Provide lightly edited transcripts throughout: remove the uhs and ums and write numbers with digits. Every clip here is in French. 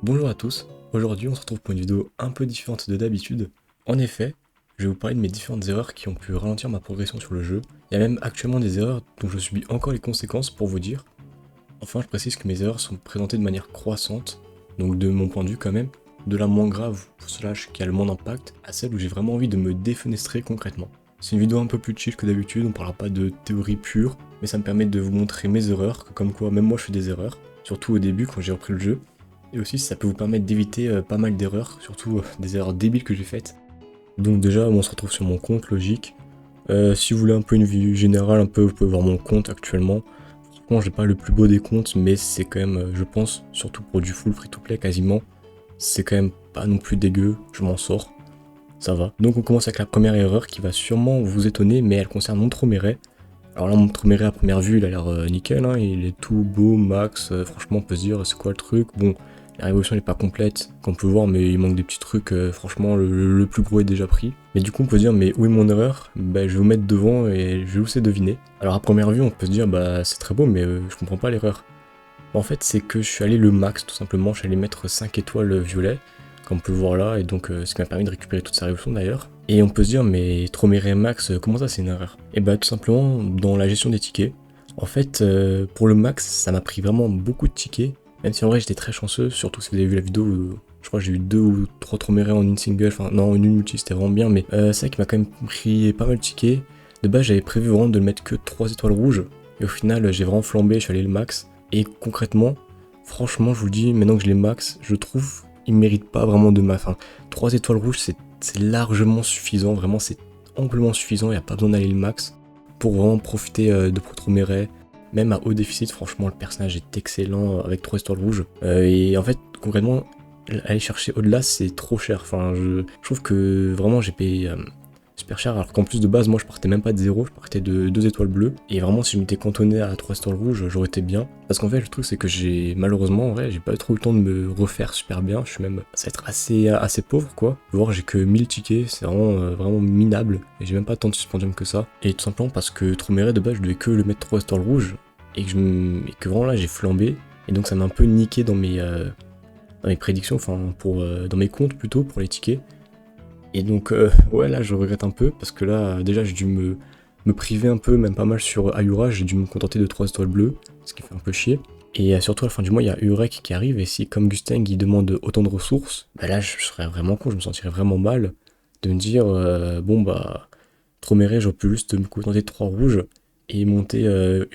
Bonjour à tous, aujourd'hui on se retrouve pour une vidéo un peu différente de d'habitude. En effet, je vais vous parler de mes différentes erreurs qui ont pu ralentir ma progression sur le jeu. Il y a même actuellement des erreurs dont je subis encore les conséquences pour vous dire. Enfin, je précise que mes erreurs sont présentées de manière croissante, donc de mon point de vue quand même, de la moins grave, slash qui a le moins d'impact, à celle où j'ai vraiment envie de me défenestrer concrètement. C'est une vidéo un peu plus chill que d'habitude, on parlera pas de théorie pure, mais ça me permet de vous montrer mes erreurs, que comme quoi même moi je fais des erreurs, surtout au début quand j'ai repris le jeu, et aussi ça peut vous permettre d'éviter pas mal d'erreurs, surtout des erreurs débiles que j'ai faites. Donc déjà, on se retrouve sur mon compte, logique. Si vous voulez un peu une vue générale, un peu, vous pouvez voir mon compte actuellement. Franchement, j'ai pas le plus beau des comptes, mais c'est quand même, je pense, surtout pour du full free-to-play quasiment, c'est quand même pas non plus dégueu, je m'en sors, ça va. Donc on commence avec la première erreur qui va sûrement vous étonner, mais elle concerne Montromeret. Alors là, Montromeret à première vue, il a l'air nickel, hein, il est tout beau, max, franchement on peut se dire c'est quoi le truc. Bon, la révolution n'est pas complète, comme on peut voir, mais il manque des petits trucs, franchement le plus gros est déjà pris. Mais du coup on peut se dire mais où est mon erreur? Bah je vais vous mettre devant et je vais vous laisser deviner. Alors à première vue on peut se dire bah c'est très beau mais je comprends pas l'erreur. En fait c'est que je suis allé le max tout simplement, je suis allé mettre 5 étoiles violet, comme on peut le voir là, et donc ce qui m'a permis de récupérer toute sa révolution d'ailleurs. Et on peut se dire mais Tromere max, comment ça c'est une erreur? Et bah tout simplement dans la gestion des tickets. En fait pour le max ça m'a pris vraiment beaucoup de tickets, même si en vrai j'étais très chanceux, surtout si vous avez vu la vidéo où je crois que j'ai eu 2 ou 3 Tromere en une single, enfin non en une multi c'était vraiment bien, mais c'est vrai qu'il m'a quand même pris pas mal de tickets. De base j'avais prévu vraiment de le mettre que 3 étoiles rouges, et au final j'ai vraiment flambé, je suis allé le max. Et concrètement, franchement, je vous le dis, maintenant que je les max, je trouve ils méritent pas vraiment de ma fin. 3 étoiles rouges, c'est largement suffisant, vraiment, c'est amplement suffisant, il n'y a pas besoin d'aller le max pour vraiment profiter de Protomere. Même à haut déficit, franchement, le personnage est excellent avec 3 étoiles rouges. Et en fait, concrètement, aller chercher au-delà, c'est trop cher. Enfin, je trouve que vraiment, j'ai payé super cher, alors qu'en plus de base, moi je partais même pas de 0, je partais de 2 étoiles bleues, et vraiment si je m'étais cantonné à 3 étoiles rouges, j'aurais été bien. Parce qu'en fait, le truc c'est que j'ai, malheureusement, en vrai, j'ai pas trop eu le temps de me refaire super bien, je suis même, ça va être assez pauvre quoi. Voir j'ai que 1000 tickets, c'est vraiment, vraiment minable, et j'ai même pas tant de suspendium que ça. Et tout simplement parce que Tromere de base, je devais que le mettre 3 étoiles rouges, et que vraiment là j'ai flambé, et donc ça m'a un peu niqué dans mes prédictions, enfin dans mes comptes plutôt, pour les tickets. Et donc, ouais, là, je regrette un peu, parce que là, déjà, j'ai dû me priver un peu, même pas mal sur Ayura, j'ai dû me contenter de 3 étoiles bleues, ce qui fait un peu chier. Et surtout, à la fin du mois, il y a Urek qui arrive, et si, comme Gustang, il demande autant de ressources, bah là, je serais vraiment con, je me sentirais vraiment mal de me dire, bon, bah, Troméré, j'aurais pu juste me contenter de 3 rouges, et monter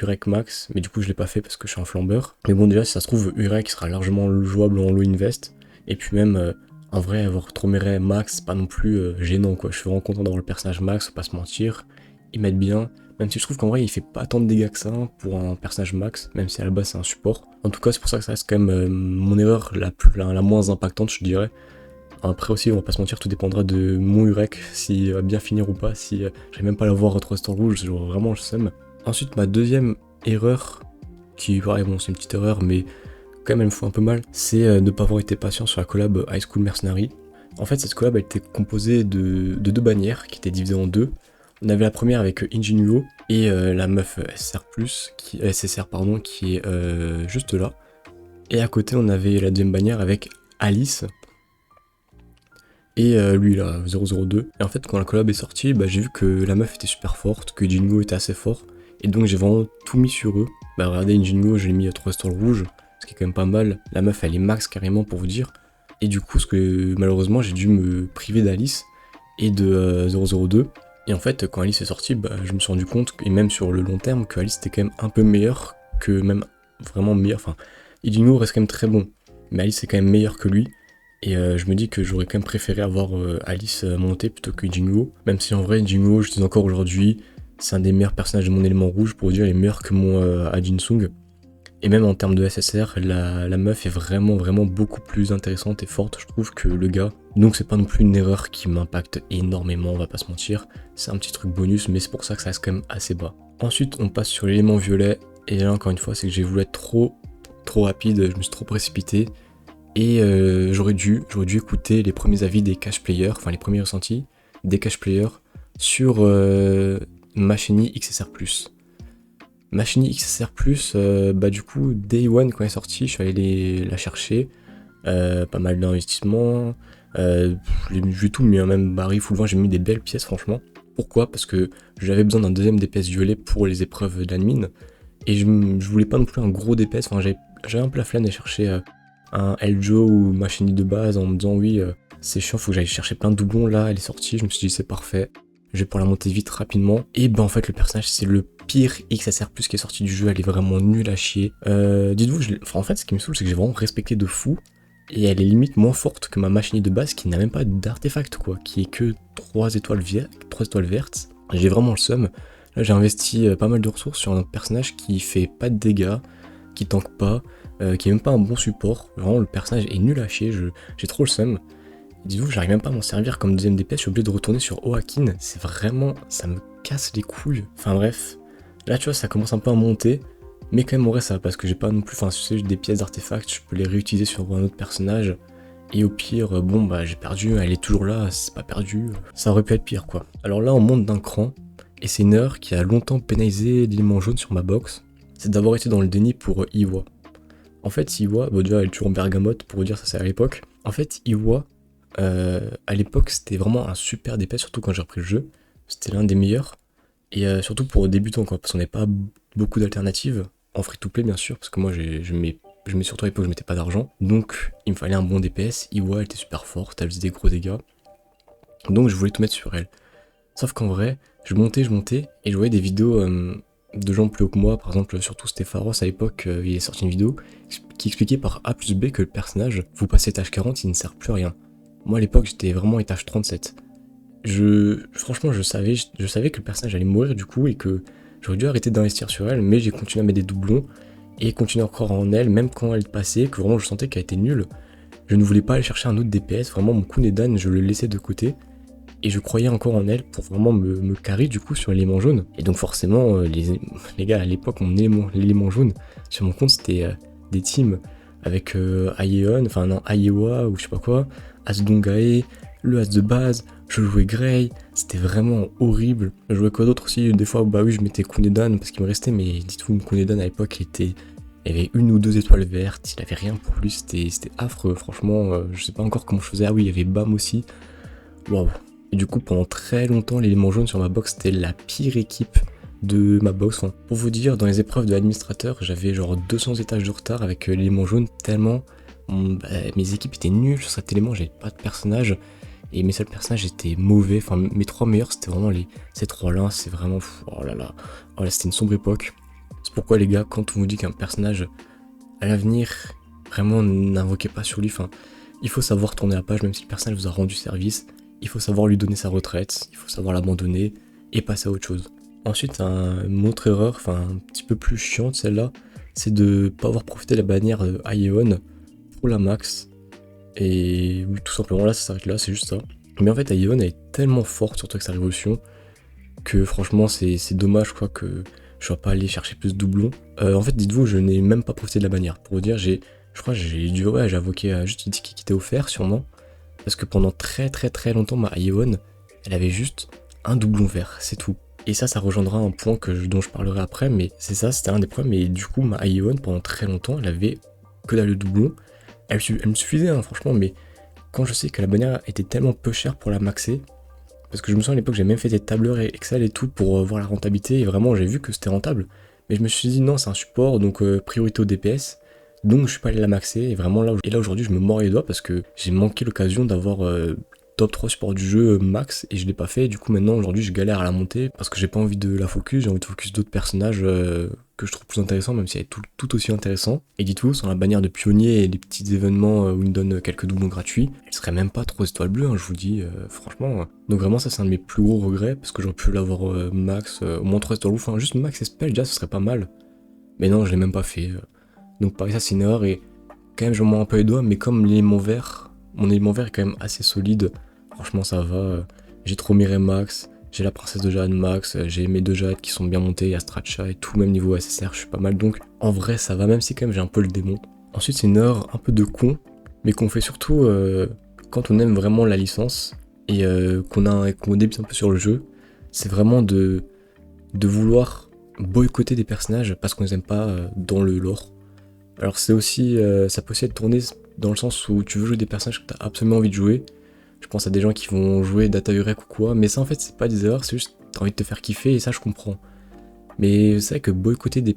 Urek max, mais du coup, je l'ai pas fait parce que je suis un flambeur. Mais bon, déjà, si ça se trouve, Urek sera largement jouable en low invest, et puis même, en vrai, avoir Tromere max, c'est pas non plus gênant quoi. Je suis vraiment content d'avoir le personnage max, faut pas se mentir. Ils m'aident bien, même si je trouve qu'en vrai il fait pas tant de dégâts que ça pour un personnage max, même si à la base c'est un support. En tout cas, c'est pour ça que ça reste quand même mon erreur la moins impactante, je dirais. Après aussi, on va pas se mentir, tout dépendra de mon Urek, s'il va bien finir ou pas. Si j'arrive même pas à l'avoir à 3 stars rouges, genre vraiment je sème. Ensuite, ma deuxième erreur, qui, pareil, bon, c'est une petite erreur, mais quand même elle me fout un peu mal, c'est de ne pas avoir été patient sur la collab High School Mercenary. En fait, cette collab elle était composée de deux bannières qui étaient divisées en deux. On avait la première avec Ingenuo et la meuf SSR pardon, qui est juste là. Et à côté, on avait la deuxième bannière avec Alice et lui là, 002. Et en fait, quand la collab est sortie, bah, j'ai vu que la meuf était super forte, que Jingo était assez fort. Et donc j'ai vraiment tout mis sur eux. Bah regardez, Jingo, je l'ai mis à 3 stars rouges, ce qui est quand même pas mal. La meuf, elle est max carrément pour vous dire. Et du coup, ce que malheureusement, j'ai dû me priver d'Alice et de 002. Et en fait, quand Alice est sortie, bah, je me suis rendu compte, et même sur le long terme, que Alice était quand même un peu meilleure que même vraiment meilleur. Enfin, Jingo reste quand même très bon, mais Alice est quand même meilleure que lui. Et je me dis que j'aurais quand même préféré avoir Alice montée plutôt que Jingo. Même si en vrai, Jingo, je dis encore aujourd'hui, c'est un des meilleurs personnages de mon élément rouge, pour dire, il est meilleur que mon Ajin Sung. Et même en termes de SSR, la meuf est vraiment, vraiment beaucoup plus intéressante et forte, je trouve, que le gars. Donc c'est pas non plus une erreur qui m'impacte énormément, on va pas se mentir. C'est un petit truc bonus, mais c'est pour ça que ça reste quand même assez bas. Ensuite, on passe sur l'élément violet. Et là, encore une fois, c'est que j'ai voulu être trop rapide, je me suis trop précipité. Et j'aurais dû écouter les premiers avis des cash players, enfin les premiers ressentis des cash players sur Machini XSR+. Machini XSR+, bah du coup, Day One quand elle est sortie, je suis allé la chercher. pas mal d'investissements, j'ai vu tout, mais même Barry, Full 20, j'ai mis des belles pièces franchement. Pourquoi? Parce que j'avais besoin d'un deuxième DPS violet pour les épreuves d'admin, et je voulais pas non plus un gros DPS, enfin j'avais un peu la flemme de chercher un Eljo ou Machini de base en me disant oui, c'est chiant, faut que j'aille chercher plein de doublons, là elle est sortie, je me suis dit c'est parfait, je vais pouvoir la monter vite, rapidement, et ben en fait le personnage c'est le pire XSR+, qui est sorti du jeu, elle est vraiment nulle à chier. Dites-vous, en fait ce qui me saoule c'est que j'ai vraiment respecté de fou, et elle est limite moins forte que ma Machini de base qui n'a même pas d'artefact quoi, qui est que 3 étoiles vertes. J'ai vraiment le seum. Là j'ai investi pas mal de ressources sur un personnage qui fait pas de dégâts, qui tank pas, qui est même pas un bon support. Vraiment le personnage est nul à chier, j'ai trop le seum. Dites-vous, j'arrive même pas à m'en servir comme deuxième DPS, je suis obligé de retourner sur Oakin, c'est vraiment, ça me casse les couilles. Enfin bref, là tu vois ça commence un peu à monter, mais quand même en vrai ça va parce que j'ai pas non plus, enfin si j'ai des pièces d'artefacts, je peux les réutiliser sur un autre personnage. Et au pire, bon bah j'ai perdu, elle est toujours là, c'est pas perdu, ça aurait pu être pire quoi. Alors là on monte d'un cran, et c'est une erreur qui a longtemps pénalisé l'élément jaune sur ma box, c'est d'avoir été dans le déni pour Iwa. En fait Iwa, bon déjà elle est toujours en bergamote pour vous dire ça c'est à l'époque. En fait Iwa, à l'époque c'était vraiment un super DPS, surtout quand j'ai repris le jeu, c'était l'un des meilleurs. Et surtout pour débutants quoi, parce qu'on n'avait pas beaucoup d'alternatives, en free to play bien sûr, parce que moi je mets surtout à l'époque je mettais pas d'argent, donc il me fallait un bon DPS, Iwa elle était super forte, elle faisait des gros dégâts, donc je voulais tout mettre sur elle. Sauf qu'en vrai, je montais, et je voyais des vidéos de gens plus haut que moi, par exemple surtout Stépharos à l'époque, il est sorti une vidéo qui expliquait par A plus B que le personnage, vous passez étage 40, il ne sert plus à rien. Moi à l'époque j'étais vraiment étage 37. Franchement, je savais que le personnage allait mourir du coup et que j'aurais dû arrêter d'investir sur elle, mais j'ai continué à mettre des doublons et continué encore en elle, même quand elle passait, que vraiment je sentais qu'elle était nulle. Je ne voulais pas aller chercher un autre DPS, vraiment mon Kunedan, je le laissais de côté et je croyais encore en elle pour vraiment me carry du coup sur l'élément jaune. Et donc forcément, les gars, à l'époque, l'élément jaune sur mon compte c'était des teams avec Aeon, enfin non, Aewa ou je sais pas quoi, Asdongae, le As de base, je jouais Grey, c'était vraiment horrible. Je jouais quoi d'autre aussi, des fois bah oui je mettais Kunedan parce qu'il me restait, mais dites-vous Kunedan à l'époque il avait une ou deux étoiles vertes, il avait rien pour lui, c'était affreux franchement, je sais pas encore comment je faisais, ah oui il y avait Bam aussi, waouh. Et du coup pendant très longtemps l'élément jaune sur ma box c'était la pire équipe de ma box. Enfin, pour vous dire, dans les épreuves de l'administrateur j'avais genre 200 étages de retard avec l'élément jaune tellement mes équipes étaient nulles sur cet élément, j'avais pas de personnage. Et mes seuls personnages étaient mauvais, enfin mes trois meilleurs c'était vraiment ces trois là, c'est vraiment oh là là, c'était une sombre époque. C'est pourquoi les gars, quand on vous dit qu'un personnage à l'avenir, vraiment n'invoquez pas sur lui, enfin il faut savoir tourner la page même si le personnage vous a rendu service, il faut savoir lui donner sa retraite, il faut savoir l'abandonner et passer à autre chose. Ensuite une autre erreur, enfin un petit peu plus chiante celle-là, c'est de pas avoir profité de la bannière Aeon pour la max. Et oui, tout simplement là, ça s'arrête là, c'est juste ça. Mais en fait, Aeon elle est tellement forte, surtout avec sa révolution, que franchement, c'est dommage quoi que je sois pas allé chercher plus de doublons. En fait, dites-vous, je n'ai même pas profité de la bannière. Pour vous dire, j'ai invoqué juste une ticket qui était offert sûrement. Parce que pendant très longtemps, ma Aeon, elle avait juste un doublon vert, c'est tout. Et ça rejoindra un point dont je parlerai après, mais c'est ça, c'était un des problèmes. Et du coup, ma Aeon, pendant très longtemps, elle avait que dalle de doublon. Elle me suffisait, hein, franchement, mais quand je sais que la bannière était tellement peu chère pour la maxer, parce que je me souviens à l'époque, j'ai même fait des tableurs Excel et tout pour voir la rentabilité, et vraiment, j'ai vu que c'était rentable. Mais je me suis dit, non, c'est un support, donc priorité au DPS, donc je suis pas allé la maxer, et vraiment là aujourd'hui, je me mords les doigts parce que j'ai manqué l'occasion d'avoir top 3 support du jeu max, et je l'ai pas fait, et du coup, maintenant, aujourd'hui, je galère à la monter, parce que j'ai pas envie de la focus, j'ai envie de focus d'autres personnages que je trouve plus intéressant, même si elle est tout aussi intéressant. Et dites-vous, sans la bannière de pionnier et les petits événements où il me donne quelques doublons gratuits, elle serait même pas 3 étoiles bleues, hein, je vous dis, franchement. Donc vraiment, ça c'est un de mes plus gros regrets, parce que j'aurais pu l'avoir max, au moins 3 étoiles bleues, enfin juste max et spell, déjà ce serait pas mal. Mais non, je l'ai même pas fait. Donc pareil, ça c'est une erreur, et quand même je m'en un peu les doigts, mais comme mon élément vert est quand même assez solide, franchement ça va, j'ai trop miré max. J'ai la princesse de Jade max, j'ai mes deux Jade qui sont bien montés, il y a Stracha et tout, même niveau SSR, je suis pas mal, donc en vrai ça va, même si quand même j'ai un peu le démon. Ensuite c'est une erreur un peu de con, mais qu'on fait surtout quand on aime vraiment la licence et qu'on débute un peu sur le jeu, c'est vraiment de vouloir boycotter des personnages parce qu'on les aime pas dans le lore. Alors c'est aussi, ça peut aussi être tourné dans le sens où tu veux jouer des personnages que tu as absolument envie de jouer. Je pense à des gens qui vont jouer Data Urek ou quoi, mais ça en fait c'est pas des erreurs, c'est juste t'as envie de te faire kiffer et ça je comprends. Mais c'est vrai que boycotter des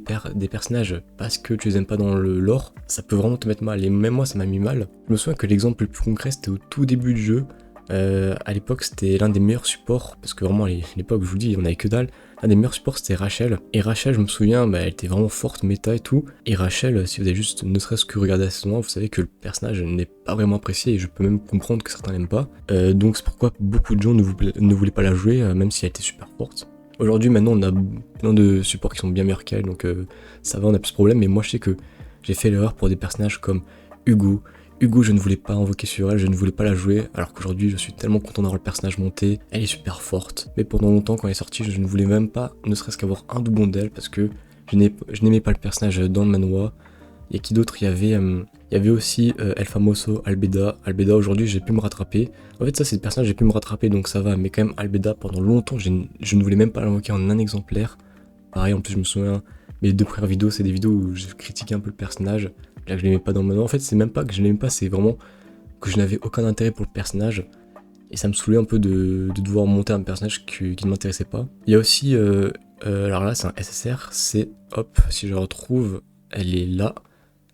personnages parce que tu les aimes pas dans le lore, ça peut vraiment te mettre mal, et même moi ça m'a mis mal. Je me souviens que l'exemple le plus concret c'était au tout début du jeu. À l'époque c'était l'un des meilleurs supports, parce que vraiment à l'époque je vous dis on avait que dalle. L'un des meilleurs supports c'était Rachel, et Rachel je me souviens elle était vraiment forte méta et tout, et Rachel si vous avez juste ne serait-ce que regardé la saison 1, vous savez que le personnage n'est pas vraiment apprécié, et je peux même comprendre que certains l'aiment pas. Donc c'est pourquoi beaucoup de gens ne voulaient pas la jouer, même si elle était super forte. Aujourd'hui, maintenant, on a plein de supports qui sont bien meilleurs qu'elle, donc ça va, on a plus de problème. Mais moi, je sais que j'ai fait l'erreur pour des personnages comme Hugo. Hugo, je ne voulais pas invoquer sur elle, je ne voulais pas la jouer, alors qu'aujourd'hui, je suis tellement content d'avoir le personnage monté. Elle est super forte. Mais pendant longtemps, quand elle est sortie, je ne voulais même pas, ne serait-ce qu'avoir un doublon d'elle, parce que je n'aimais pas le personnage dans le manoir. Et qui d'autre, il y avait aussi El Famoso, Albeda. Albeda, aujourd'hui, j'ai pu me rattraper. En fait, ça, c'est des personnages, j'ai pu me rattraper, donc ça va. Mais quand même, Albeda, pendant longtemps, je ne voulais même pas l'invoquer en un exemplaire. Pareil, en plus, je me souviens, mes deux premières vidéos, c'est des vidéos où je critiquais un peu le personnage. Là, que je l'aimais pas dans le manoir. En fait, c'est même pas que je l'aimais pas, c'est vraiment que je n'avais aucun intérêt pour le personnage. Et ça me saoulait un peu de devoir monter un personnage qui ne m'intéressait pas. Il y a aussi, alors là, c'est un SSR, c'est, hop, si je la retrouve, elle est là.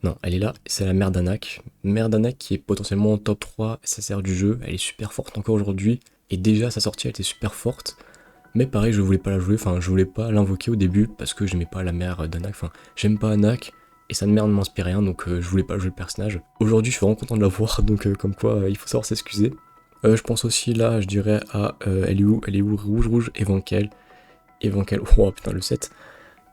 Non, elle est là, c'est la mère d'Anak. Mère d'Anak qui est potentiellement top 3 SSR du jeu, elle est super forte encore aujourd'hui, et déjà à sa sortie elle était super forte, mais pareil je voulais pas la jouer, enfin je voulais pas l'invoquer au début parce que j'aimais pas la mère d'Anak, enfin j'aime pas Anak, et sa mère ne m'inspire rien, donc je voulais pas jouer le personnage. Aujourd'hui je suis vraiment content de la voir, donc comme quoi il faut savoir s'excuser. Je pense aussi là, je dirais à, elle est où, rouge, Evankel, oh putain le 7.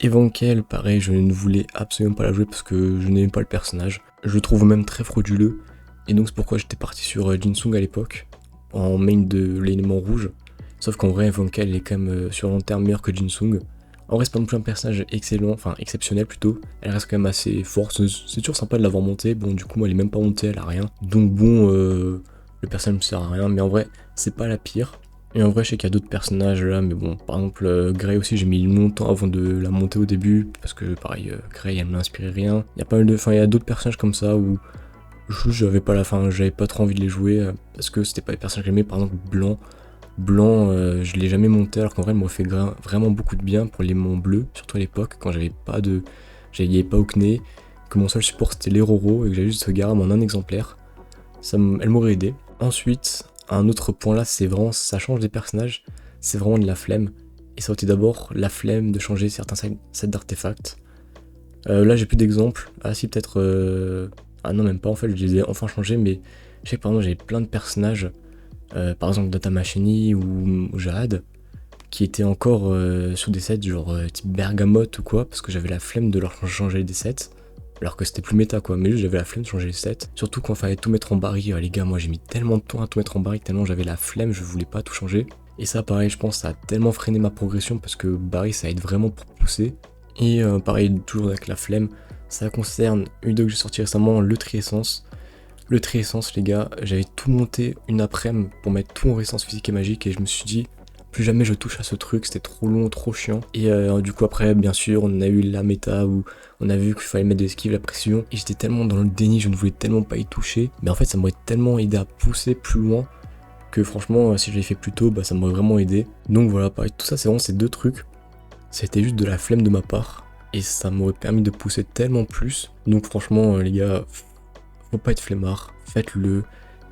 Evankel, pareil, je ne voulais absolument pas la jouer parce que je n'aimais pas le personnage. Je le trouve même très frauduleux, et donc c'est pourquoi j'étais parti sur Jinsung à l'époque, en main de l'élément rouge. Sauf qu'en vrai, Evankel est quand même sur long terme meilleur que Jinsung. En vrai, c'est pas non plus un personnage excellent, enfin exceptionnel plutôt. Elle reste quand même assez forte, c'est toujours sympa de l'avoir montée. Bon, du coup, moi elle est même pas montée, elle a rien. Donc bon, le personnage me sert à rien, mais en vrai, c'est pas la pire. Et en vrai, je sais qu'il y a d'autres personnages là, mais bon, par exemple, Grey aussi, j'ai mis longtemps avant de la monter au début, parce que pareil, Grey, elle m'inspirait rien. Il y a pas mal de, enfin, il y a d'autres personnages comme ça où j'avais pas la fin, j'avais pas trop envie de les jouer, parce que c'était pas les personnages que j'aimais. Par exemple, Blanc, je l'ai jamais monté, alors qu'en vrai, elle m'aurait fait vraiment beaucoup de bien pour l'élément bleu, surtout à l'époque, quand j'avais pas Okné, que mon seul support c'était les Roro, et que j'avais juste ce Garam en un exemplaire. Elle m'aurait aidé. Ensuite, un autre point là, c'est vraiment, ça change des personnages, c'est vraiment de la flemme. Et ça a été d'abord la flemme de changer certains sets d'artefacts. Là, j'ai plus d'exemples. Ah si, peut-être... Ah non, même pas, en fait, je les ai enfin changés, mais je sais que par exemple, j'avais plein de personnages, par exemple Data Machini ou Jade, qui étaient encore sur des sets genre type Bergamote ou quoi, parce que j'avais la flemme de leur changer des sets. Alors que c'était plus méta quoi, mais juste j'avais la flemme de changer les sets. Surtout quand il fallait tout mettre en baril, les gars, moi j'ai mis tellement de temps à tout mettre en baril, tellement j'avais la flemme, je voulais pas tout changer. Et ça pareil, je pense ça a tellement freiné ma progression parce que baril ça aide vraiment pour pousser. Et pareil, toujours avec la flemme, ça concerne une vidéo que j'ai sorti récemment, le tri-essence. Le tri-essence les gars, j'avais tout monté une après-midi pour mettre tout en essence physique et magique, et je me suis dit plus jamais je touche à ce truc, c'était trop long, trop chiant. Et du coup après, bien sûr, on a eu la méta où on a vu qu'il fallait mettre de l'esquive, la précision, et j'étais tellement dans le déni, je ne voulais tellement pas y toucher. Mais en fait ça m'aurait tellement aidé à pousser plus loin, que franchement si je l'avais fait plus tôt, ça m'aurait vraiment aidé. Donc voilà, pareil, tout ça c'est vraiment ces deux trucs. C'était juste de la flemme de ma part, et ça m'aurait permis de pousser tellement plus. Donc franchement les gars, faut pas être flemmard, faites-le.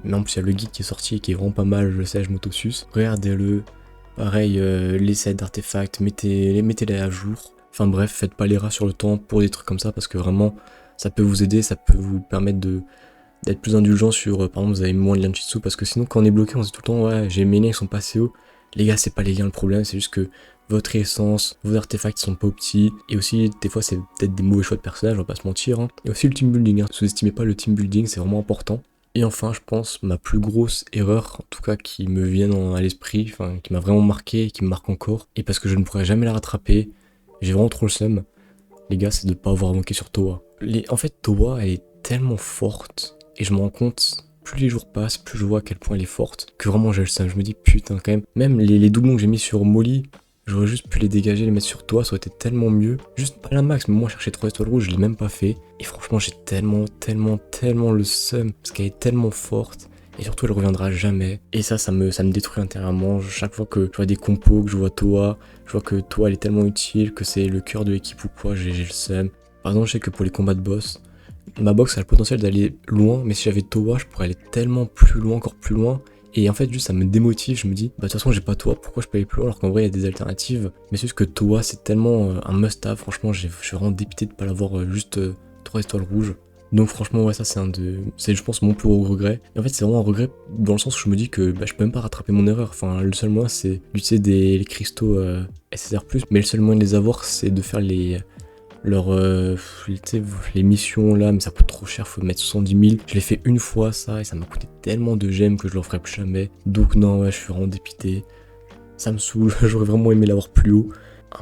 Mais en plus il y a le guide qui est sorti et qui est vraiment pas mal, je sais, je m'autosuce. Regardez-le. Pareil, les sets d'artefacts, mettez-les à jour. Enfin bref, faites pas les rats sur le temps pour des trucs comme ça, parce que vraiment, ça peut vous aider, ça peut vous permettre d'être plus indulgent sur, par exemple, vous avez moins de liens de Chitsu, parce que sinon, quand on est bloqué, on se dit tout le temps, ouais, j'ai mes liens, ils sont pas assez hauts. Les gars, c'est pas les liens le problème, c'est juste que votre essence, vos artefacts sont pas au petit, et aussi, des fois, c'est peut-être des mauvais choix de personnages, on va pas se mentir. Et aussi le team building, sous-estimez pas le team building, c'est vraiment important. Et enfin, je pense, ma plus grosse erreur, en tout cas qui me vient à l'esprit, enfin qui m'a vraiment marqué et qui me marque encore, et parce que je ne pourrais jamais la rattraper, j'ai vraiment trop le seum, les gars, c'est de pas avoir manqué sur Towa. En fait, Towa, elle est tellement forte, et je me rends compte, plus les jours passent, plus je vois à quel point elle est forte, que vraiment j'ai le seum. Je me dis, putain, quand même, même les doublons que j'ai mis sur Molly, J'aurais juste pu les dégager, les mettre sur toi, ça aurait été tellement mieux. Juste pas la max, mais moi chercher 3 étoiles rouges, je l'ai même pas fait. Et franchement, j'ai tellement le seum, parce qu'elle est tellement forte. Et surtout, elle reviendra jamais. Et ça me détruit intérieurement. Chaque fois que je vois des compos, que je vois Toa, je vois que Toa elle est tellement utile, que c'est le cœur de l'équipe ou quoi, j'ai le seum. Par exemple, je sais que pour les combats de boss, ma box a le potentiel d'aller loin, mais si j'avais Toa, je pourrais aller tellement plus loin, encore plus loin. Et en fait, juste ça me démotive, je me dis, bah de toute façon, j'ai pas Toa, pourquoi je peux aller plus loin alors qu'en vrai, il y a des alternatives. Mais c'est juste que Toa, c'est tellement un must-have, franchement, je suis vraiment dépité de pas l'avoir juste 3 étoiles rouges. Donc franchement, ouais, ça c'est je pense mon plus gros regret. Et en fait, c'est vraiment un regret dans le sens où je me dis que bah, je peux même pas rattraper mon erreur. Enfin, le seul moyen, c'est d'utiliser les cristaux SSR+, mais le seul moyen de les avoir, c'est de faire les missions là, mais ça coûte trop cher, faut mettre 70 000. Je l'ai fait une fois ça et ça m'a coûté tellement de gemmes que je le ferai plus jamais. Donc non, ouais, je suis vraiment dépité. Ça me saoule, j'aurais vraiment aimé l'avoir plus haut.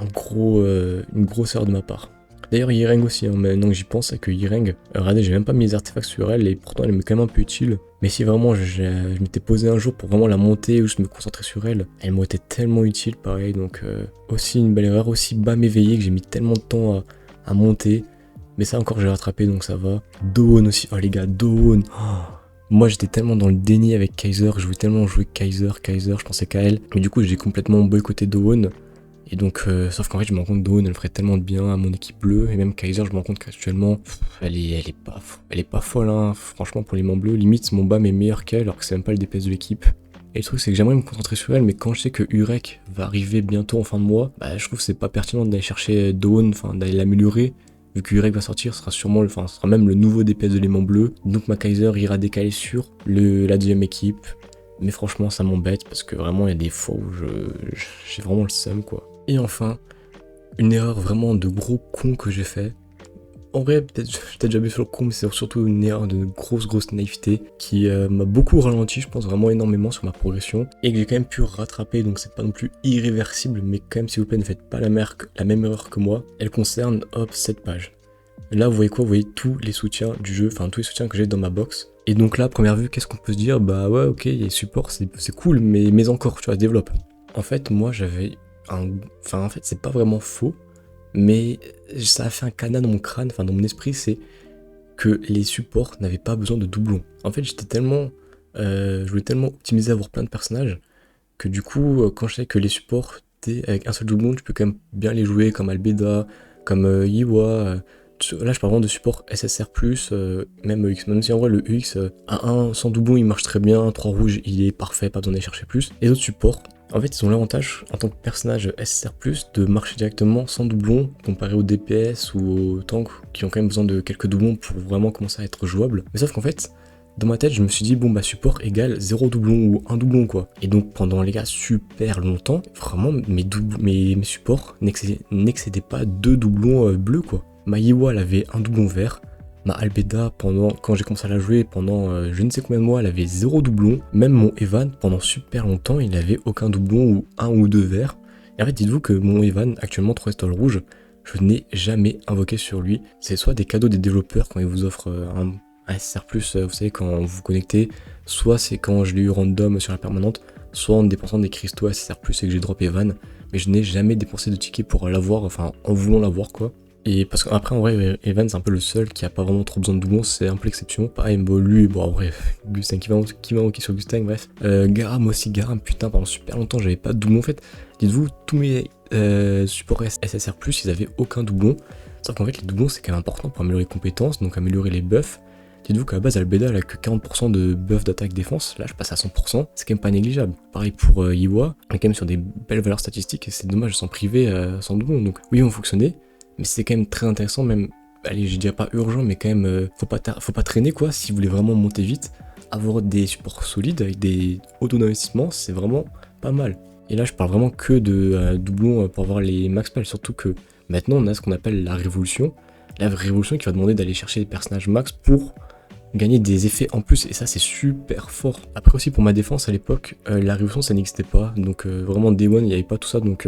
Une grosse erreur de ma part. D'ailleurs Yireng aussi, hein, maintenant que j'y pense, c'est que Yireng, regardez, j'ai même pas mis les artefacts sur elle et pourtant elle est quand même un peu utile. Mais si vraiment je m'étais posé un jour pour vraiment la monter ou juste me concentrer sur elle, elle m'aurait été tellement utile pareil. Donc aussi une belle erreur, aussi bas m'éveiller que j'ai mis tellement de temps à monter. Mais ça encore j'ai rattrapé donc ça va. Dawn aussi, oh les gars, Dawn. Moi j'étais tellement dans le déni avec Kaiser, je voulais tellement jouer Kaiser, je pensais qu'à elle. Mais du coup j'ai complètement boycotté Dawn. Et donc, sauf qu'en fait, je me rends compte que Dawn, elle ferait tellement de bien à mon équipe bleue. Et même Kaiser, je me rends compte qu'actuellement, elle est pas folle, hein. Franchement, pour les mains bleus, limite, mon BAM est meilleur qu'elle, alors que c'est même pas le DPS de l'équipe. Et le truc, c'est que j'aimerais me concentrer sur elle, mais quand je sais que Urek va arriver bientôt en fin de mois, bah, je trouve que c'est pas pertinent d'aller chercher Dawn, enfin, d'aller l'améliorer. Vu que Urek va sortir, ce sera même le nouveau DPS de l'aimant bleu. Donc ma Kaiser ira décaler sur la deuxième équipe. Mais franchement, ça m'embête parce que vraiment, il y a des fois où j'ai vraiment le seum, quoi. Et enfin, une erreur vraiment de gros con que j'ai fait. En vrai, peut-être j'étais déjà vu sur le con, mais c'est surtout une erreur de grosse naïveté qui m'a beaucoup ralenti, je pense vraiment énormément sur ma progression et que j'ai quand même pu rattraper, donc c'est pas non plus irréversible, mais quand même s'il vous plaît ne faites pas la même erreur que moi. Elle concerne, hop, cette page. Là, vous voyez quoi? Vous voyez tous les soutiens du jeu, enfin tous les soutiens que j'ai dans ma box. Et donc là, à première vue, qu'est-ce qu'on peut se dire? Bah ouais, ok, il y a support, c'est cool, mais encore, tu vois, développe. En fait, moi j'avais Enfin, en fait, c'est pas vraiment faux, mais ça a fait un canal dans mon crâne, enfin dans mon esprit, c'est que les supports n'avaient pas besoin de doublons. En fait, je voulais tellement optimiser, avoir plein de personnages, que du coup, quand je sais que les supports, avec un seul doublon, tu peux quand même bien les jouer, comme Albeda, comme Yiwa. Là, je parle vraiment de support SSR+, même EX, même si en vrai le EX à 1 sans doublon il marche très bien, 3 rouges il est parfait, pas besoin d'aller chercher plus. Et les autres supports, en fait, ils ont l'avantage, en tant que personnage SSR+, de marcher directement sans doublon, comparé aux DPS ou aux tanks qui ont quand même besoin de quelques doublons pour vraiment commencer à être jouables. Mais sauf qu'en fait, dans ma tête, je me suis dit, bon bah support égale 0 doublon ou 1 doublon quoi. Et donc pendant les gars super longtemps, vraiment mes supports n'excédaient pas 2 doublons bleus quoi. Ma Yiwa elle avait un doublon vert. Ma Albeda, quand j'ai commencé à la jouer, pendant je ne sais combien de mois, elle avait 0 doublon. Même mon Evan, pendant super longtemps, il avait aucun doublon ou 1 ou 2 verts. Et en fait, dites-vous que mon Evan, actuellement 3 étoiles rouges, je n'ai jamais invoqué sur lui. C'est soit des cadeaux des développeurs quand ils vous offrent un SSR+, vous savez, quand vous vous connectez, soit c'est quand je l'ai eu random sur la permanente, soit en dépensant des cristaux SSR+, et que j'ai drop Evan. Mais je n'ai jamais dépensé de tickets pour l'avoir, enfin en voulant l'avoir quoi. Et parce qu'après, en vrai, Evan, c'est un peu le seul qui a pas vraiment trop besoin de doublons, c'est un peu l'exception. Pareil, bon, lui, bon, en vrai, Gustin qui va manquer sur Gustin, bref. Garam aussi, Garam, putain, pendant super longtemps, j'avais pas de doublon. En fait, dites-vous, tous mes supports SSR+, ils avaient aucun doublon. Sauf qu'en fait, les doublons, c'est quand même important pour améliorer les compétences, donc améliorer les buffs. Dites-vous qu'à la base, Albeda, elle a que 40% de buff d'attaque-défense. Là, je passe à 100%. C'est quand même pas négligeable. Pareil pour Yiwa, on est quand même sur des belles valeurs statistiques et c'est dommage de s'en priver sans doublon. Donc, oui, ils vont fonctionner. Mais c'est quand même très intéressant, même, allez, je dirais pas urgent, mais quand même, faut pas traîner quoi, si vous voulez vraiment monter vite. Avoir des supports solides avec des autos d'investissement, c'est vraiment pas mal. Et là, je parle vraiment que de doublons pour avoir les max pals, surtout que maintenant, on a ce qu'on appelle la révolution. La révolution qui va demander d'aller chercher des personnages max pour gagner des effets en plus, et ça, c'est super fort. Après aussi, pour ma défense, à l'époque, la révolution, ça n'existait pas, donc vraiment, Day One, il n'y avait pas tout ça, donc...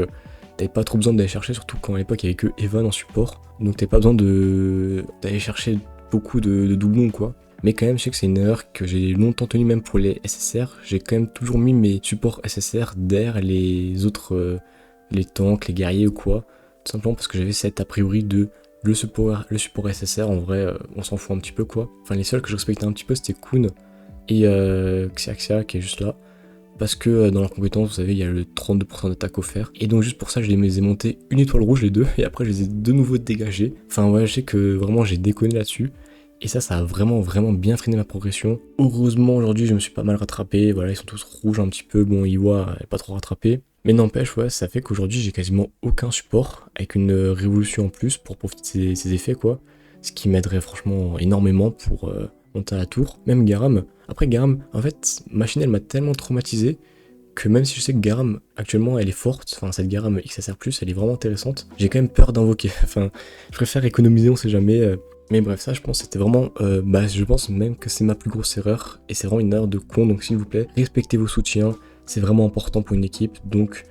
T'avais pas trop besoin d'aller chercher, surtout quand à l'époque il y avait que Evan en support. Donc t'avais pas besoin d'aller chercher beaucoup de doublons quoi. Mais quand même, je sais que c'est une erreur que j'ai longtemps tenue même pour les SSR. J'ai quand même toujours mis mes supports SSR derrière les autres les tanks, les guerriers ou quoi. Tout simplement parce que j'avais cet a priori de le support SSR, en vrai, on s'en fout un petit peu quoi. Enfin, les seuls que je respectais un petit peu, c'était Kun et Xiaxia qui est juste là. Parce que dans la compétence, vous savez, il y a le 32% d'attaque offert. Et donc juste pour ça, je les ai montés une étoile rouge les deux, et après je les ai de nouveau dégagés. Enfin ouais, je sais que vraiment j'ai déconné là-dessus. Et ça a vraiment bien freiné ma progression. Heureusement aujourd'hui je me suis pas mal rattrapé, voilà, ils sont tous rouges un petit peu, bon Iwa est pas trop rattrapé. Mais n'empêche, ouais, ça fait qu'aujourd'hui j'ai quasiment aucun support, avec une révolution en plus pour profiter de ses effets quoi. Ce qui m'aiderait franchement énormément pour monter à la tour. Même Garam. Après Garam, en fait, Machine elle m'a tellement traumatisé que même si je sais que Garam actuellement elle est forte, enfin cette Garam XSR+, elle est vraiment intéressante, j'ai quand même peur d'invoquer. Enfin, je préfère économiser, on sait jamais. Mais bref, ça je pense c'était vraiment, je pense même que c'est ma plus grosse erreur, et c'est vraiment une erreur de con, donc s'il vous plaît, respectez vos soutiens, c'est vraiment important pour une équipe, donc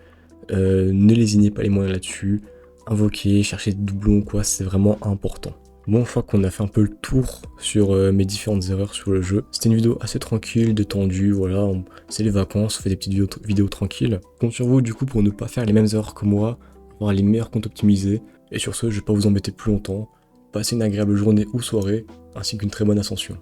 ne lésinez pas les moyens là-dessus, invoquez, cherchez des doublons quoi, c'est vraiment important. Bon, je crois qu'on a fait un peu le tour sur mes différentes erreurs sur le jeu. C'était une vidéo assez tranquille, détendue, voilà, c'est les vacances, on fait des petites vidéos tranquilles. Je compte sur vous du coup pour ne pas faire les mêmes erreurs que moi, avoir les meilleurs comptes optimisés. Et sur ce, je vais pas vous embêter plus longtemps. Passez une agréable journée ou soirée, ainsi qu'une très bonne ascension.